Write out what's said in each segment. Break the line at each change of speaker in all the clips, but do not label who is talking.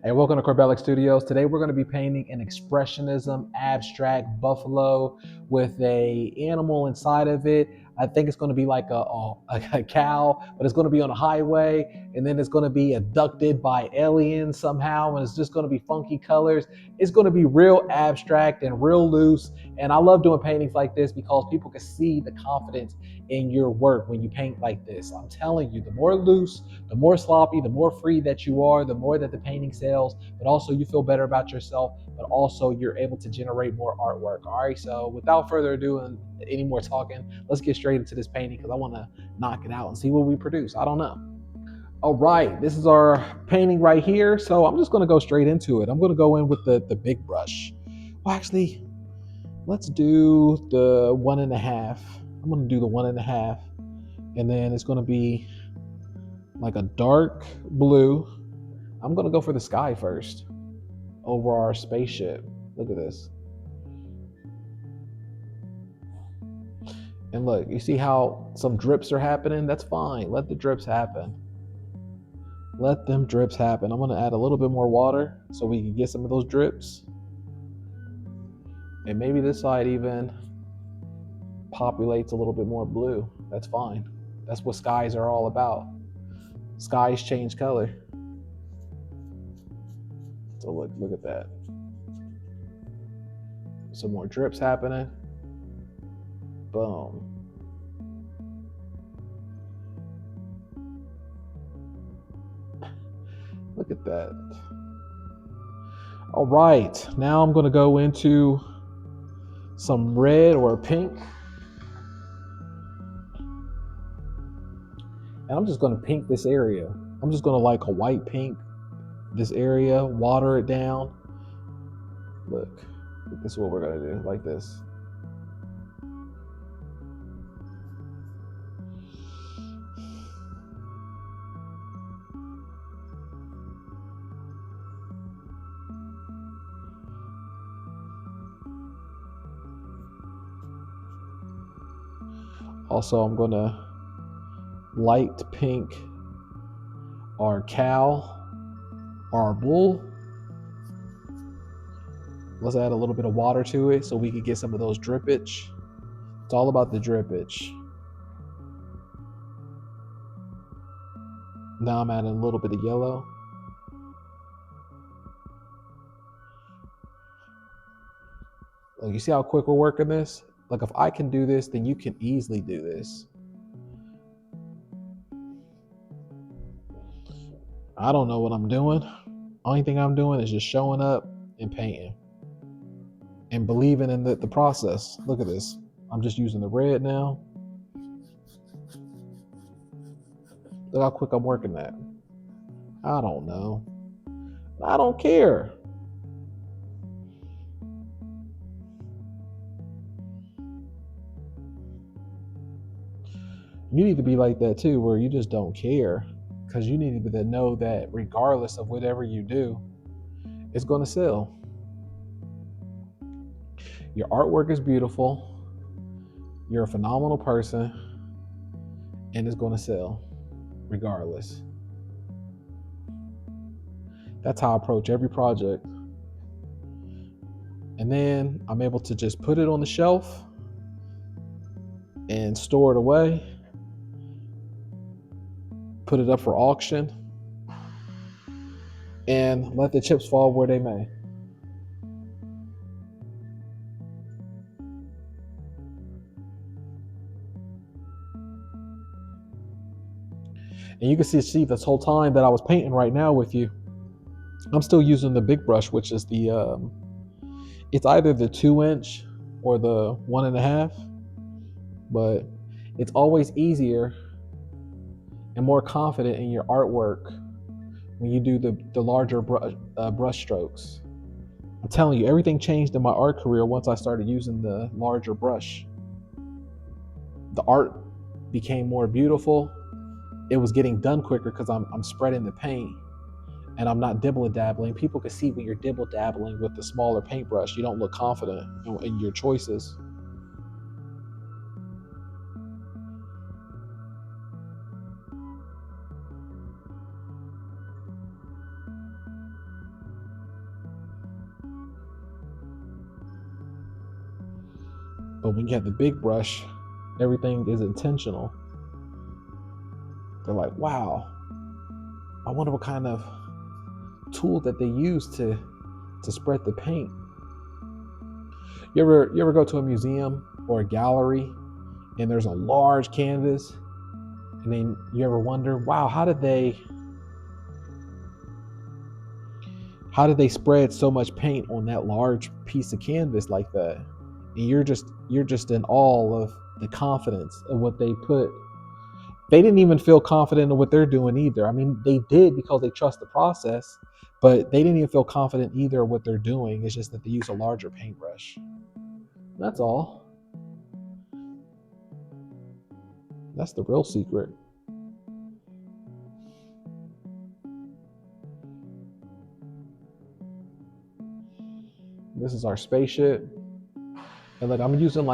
Hey, welcome to Corbellic Studios. Today we're going to be painting an expressionism abstract buffalo with a animal inside of it. I think it's going to be like a cow, but it's going to be on a highway, and then it's going to be abducted by aliens somehow, and it's just going to be funky colors. It's going to be real abstract and real loose, and I love doing paintings like this because people can see the confidence in your work when you paint like this. I'm telling you, the more loose, the more sloppy, the more free that you are, the more that the painting sells, but also you feel better about yourself, but also you're able to generate more artwork. All right, so without further ado and any more talking, let's get straight into this painting because I want to knock it out and see what we produce. I don't know. All right, this is our painting right here. So I'm just going to go straight into it. I'm going to go in with the big brush. Well, actually, let's do the 1.5. I'm going to do the 1.5, and then it's going to be like a dark blue. I'm going to go for the sky first over our spaceship. Look at this. And look, you see how some drips are happening? That's fine. Let the drips happen. Let them drips happen. I'm going to add a little bit more water so we can get some of those drips. And maybe this side even populates a little bit more blue. That's fine. That's what skies are all about. Skies change color. So look at that. Some more drips happening. Boom. Look at that. All right, now I'm going to go into some red or pink. And I'm just going to pink this area. I'm just going to like a white pink this area, water it down. Look, this is what we're going to do, like this. Also, I'm going to light pink our cow, our bull. Let's add a little bit of water to it so we can get some of those drippage. It's all about the drippage. Now I'm adding a little bit of yellow. Look, you see how quick we're working this? Like if I can do this, then you can easily do this. I don't know what I'm doing. Only thing I'm doing is just showing up and painting and believing in the process. Look at this. I'm just using the red now. Look how quick I'm working that. I don't know. I don't care. You need to be like that too, where you just don't care, because you need to know that regardless of whatever you do, it's going to sell. Your artwork is beautiful. You're a phenomenal person, and it's going to sell regardless. That's how I approach every project. And then I'm able to just put it on the shelf and store it away, put it up for auction, and let the chips fall where they may. And you can see this whole time that I was painting right now with you, I'm still using the big brush, which is the, it's either the 2-inch or the 1.5, but it's always easier and more confident in your artwork when you do the larger brush strokes. I'm telling you, everything changed in my art career once I started using the larger brush. The art became more beautiful. It was getting done quicker because I'm spreading the paint and I'm not dibble dabbling. People can see when you're dibble dabbling with the smaller paintbrush. You don't look confident in your choices. But when you have the big brush, everything is intentional. They're like, wow, I wonder what kind of tool that they use to spread the paint. You ever go to a museum or a gallery and there's a large canvas, and then you ever wonder, wow, how did they spread so much paint on that large piece of canvas like that? And you're just in awe of the confidence of what they put. They didn't even feel confident in what they're doing either. I mean, they did because they trust the process, but they didn't even feel confident either what they're doing. It's just that they use a larger paintbrush. That's all. That's the real secret. This is our spaceship. And look, I'm using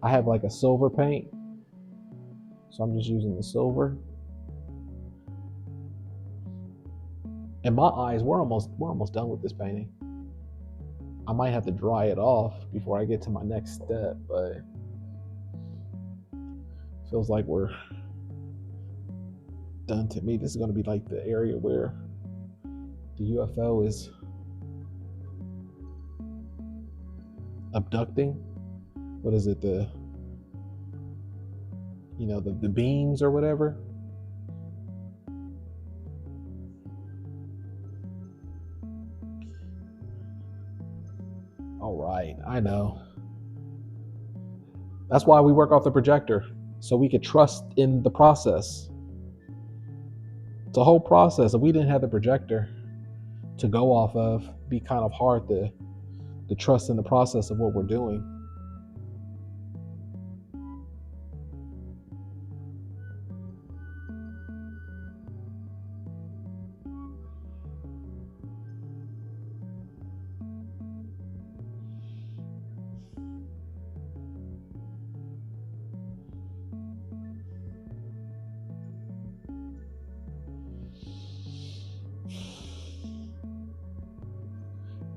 I have like a silver paint. So I'm just using the silver. And my eyes, we're almost done with this painting. I might have to dry it off before I get to my next step, but feels like we're done to me. This is going to be like the area where the UFO is abducting. What is it? The beams or whatever. All right, I know. That's why we work off the projector, so we could trust in the process. It's a whole process. If we didn't have the projector to go off of, it'd be kind of hard to trust in the process of what we're doing.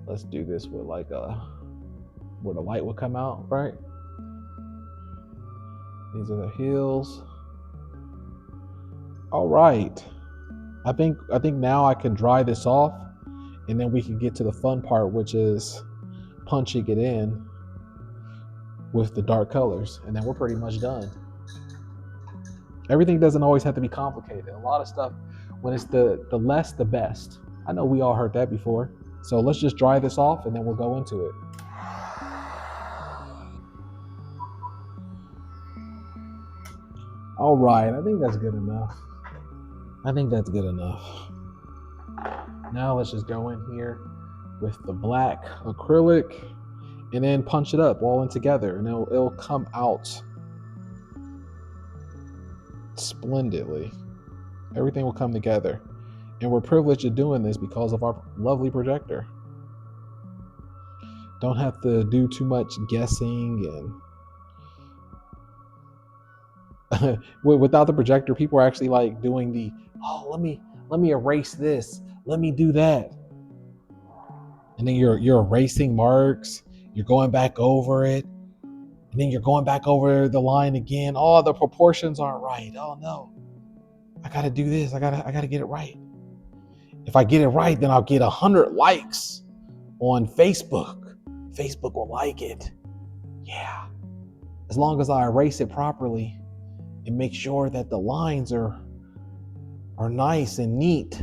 Let's do this with where the light will come out, right? These are the hills. All right. I think now I can dry this off, and then we can get to the fun part, which is punching it in with the dark colors, and then we're pretty much done. Everything doesn't always have to be complicated. A lot of stuff, when it's the less the best. I know we all heard that before. So let's just dry this off and then we'll go into it. All right, I think that's good enough. Now let's just go in here with the black acrylic and then punch it up all in together, and it'll come out splendidly. Everything will come together. And we're privileged of doing this because of our lovely projector. Don't have to do too much guessing, and without the projector, people are actually like doing let me erase this, let me do that. And then you're erasing marks, you're going back over it, and then you're going back over the line again. Oh, the proportions aren't right. Oh no. I gotta do this. I gotta get it right. If I get it right, then I'll get 100 likes on Facebook. Facebook will like it. Yeah. As long as I erase it properly and make sure that the lines are nice and neat.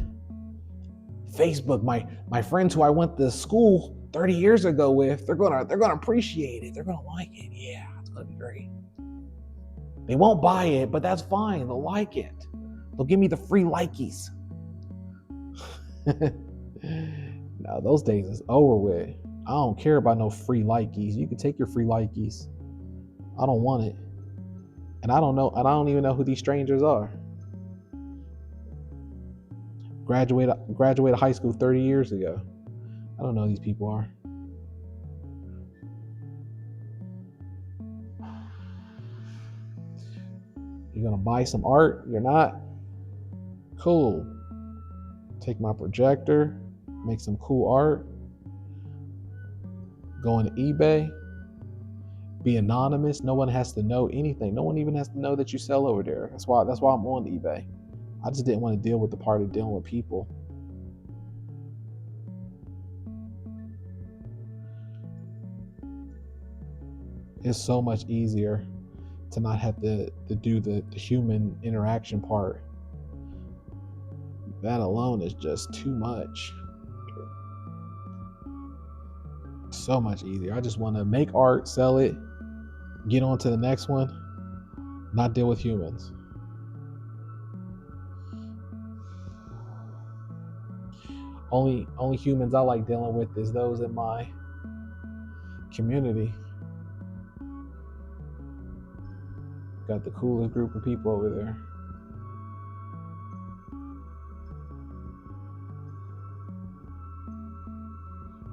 Facebook, my friends who I went to school 30 years ago with, they're gonna appreciate it. They're gonna like it. Yeah, it's gonna be great. They won't buy it, but that's fine. They'll like it. They'll give me the free likies. Now those days is over with. I don't care about no free likies. You can take your free likies. I don't want it. And I don't even know who these strangers are. Graduated high school 30 years ago. I don't know who these people are. You're gonna buy some art? You're not? Cool. Take my projector, make some cool art, go on eBay, be anonymous. No one has to know anything. No one even has to know that you sell over there. That's why I'm on eBay. I just didn't want to deal with the part of dealing with people. It's so much easier to not have to do the human interaction part. That alone is just too much. So much easier. I just want to make art, sell it, get on to the next one, not deal with humans. Only humans I like dealing with is those in my community. Got the coolest group of people over there.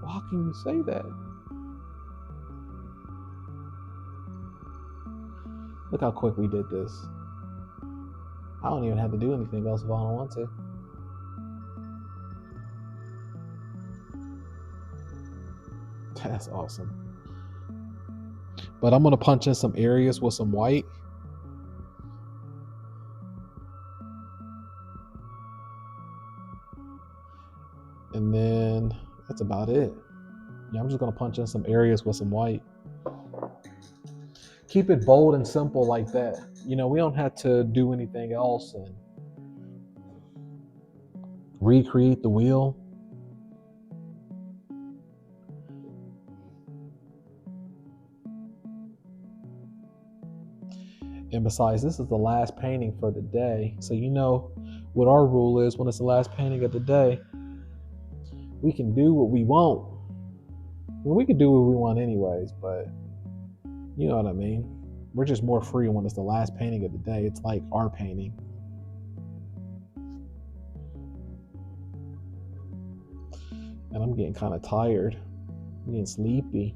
How can you say that? Look how quick we did this. I don't even have to do anything else if I don't want to. That's awesome. But I'm gonna punch in some areas with some white. And then that's about it. Yeah, I'm just gonna punch in some areas with some white. Keep it bold and simple like that. We don't have to do anything else and recreate the wheel. And besides, this is the last painting for the day. So what our rule is when it's the last painting of the day, we can do what we want. Well, we can do what we want anyways, but you know what I mean? We're just more free when it's the last painting of the day. It's like our painting. And I'm getting kind of tired. I'm getting sleepy.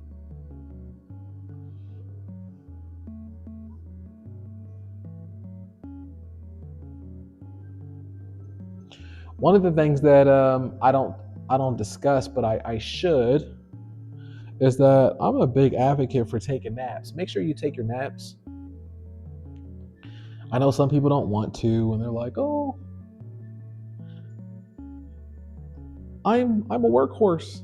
One of the things that I don't discuss, but I should, is that I'm a big advocate for taking naps. Make sure you take your naps. I know some people don't want to, and they're like, "Oh, I'm a workhorse."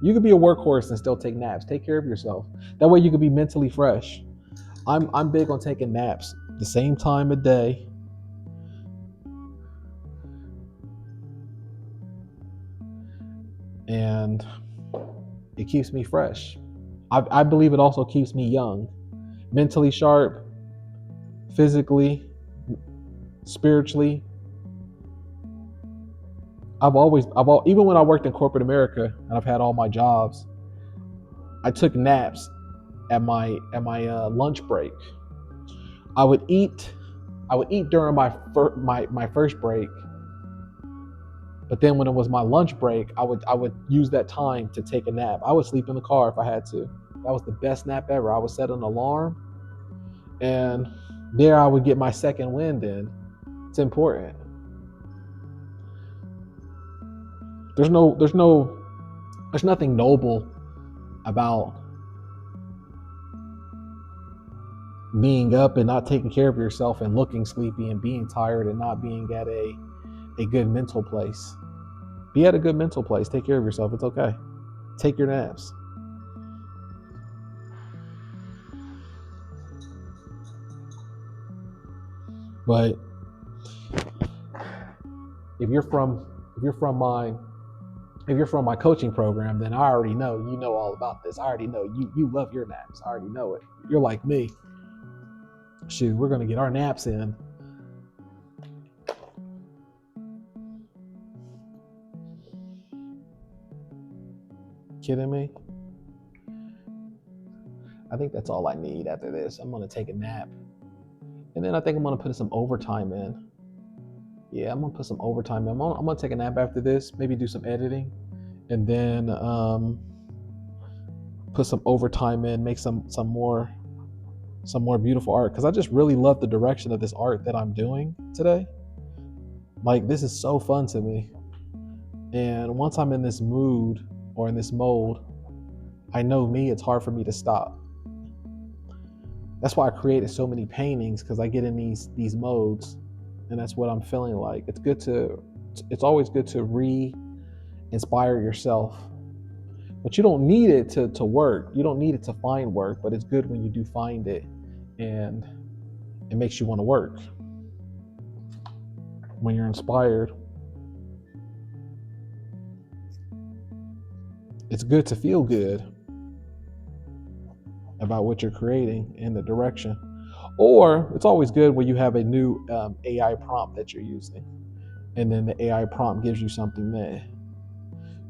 You could be a workhorse and still take naps. Take care of yourself. That way you could be mentally fresh. I'm big on taking naps the same time of day. And it keeps me fresh. I believe it also keeps me young, mentally sharp, physically, spiritually. Even when I worked in corporate America and I've had all my jobs, I took naps at my lunch break. I would eat during my first break, but then when it was my lunch break, I would use that time to take a nap. I would sleep in the car if I had to. That was the best nap ever. I would set an alarm, and there I would get my second wind in. It's important. There's nothing noble about being up and not taking care of yourself and looking sleepy and being tired and not being at a good mental place. Be at a good mental place. Take care of yourself. It's okay. Take your naps. But if you're from my coaching program, then I already know you know all about this. I already know you love your naps. I already know it. You're like me. Shoot, we're gonna get our naps in. Kidding me? I think that's all I need after this. I'm gonna take a nap, and then I think I'm gonna put some overtime in. Yeah, I'm gonna put some overtime in. I'm gonna take a nap after this. Maybe do some editing, and then put some overtime in. Make some more beautiful art, because I just really love the direction of this art that I'm doing today. Like, this is so fun to me, and once I'm in this mood or in this mode, I know me, it's hard for me to stop. That's why I created so many paintings, because I get in these modes, and that's what I'm feeling like. It's always good to re-inspire yourself, but you don't need it to work. You don't need it to find work, but it's good when you do find it, and it makes you want to work when you're inspired. It's good to feel good about what you're creating in the direction. Or it's always good when you have a new AI prompt that you're using, and then the AI prompt gives you something that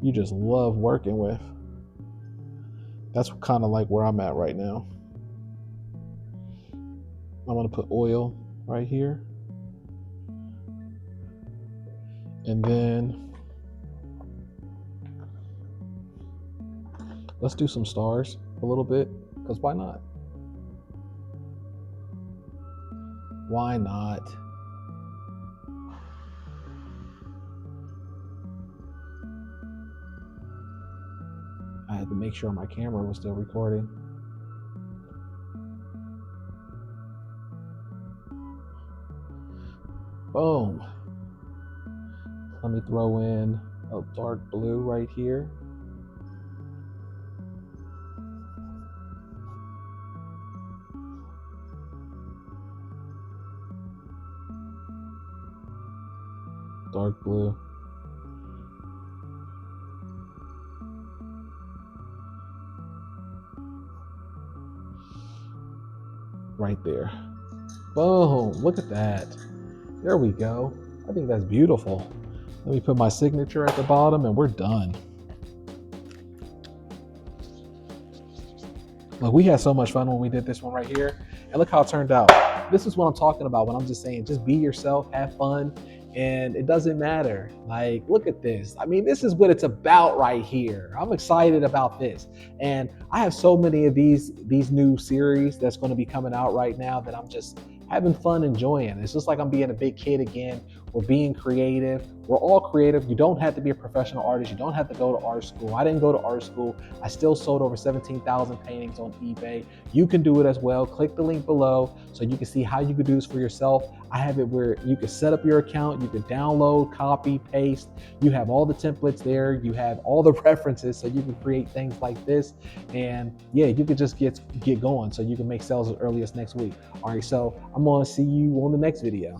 you just love working with. That's kind of like where I'm at right now. I'm going to put oil right here. And then let's do some stars a little bit, because why not? Why not? I had to make sure my camera was still recording. Boom. Let me throw in a dark blue right here. Dark blue. Right there. Boom. Look at that. There we go. I think that's beautiful. Let me put my signature at the bottom and we're done. Look, we had so much fun when we did this one right here. And look how it turned out. This is what I'm talking about when I'm just saying, just be yourself, have fun, and it doesn't matter. Like, look at this. I mean, this is what it's about right here. I'm excited about this. And I have so many of these new series that's going to be coming out right now that I'm just having fun enjoying. It's just like I'm being a big kid again. We're being creative. We're all creative. You don't have to be a professional artist. You don't have to go to art school. I didn't go to art school. I still sold over 17,000 paintings on eBay. You can do it as well. Click the link below so you can see how you can do this for yourself. I have it where you can set up your account. You can download, copy, paste. You have all the templates there. You have all the references so you can create things like this. And yeah, you can just get going so you can make sales as early as next week. All right, so I'm going to see you on the next video.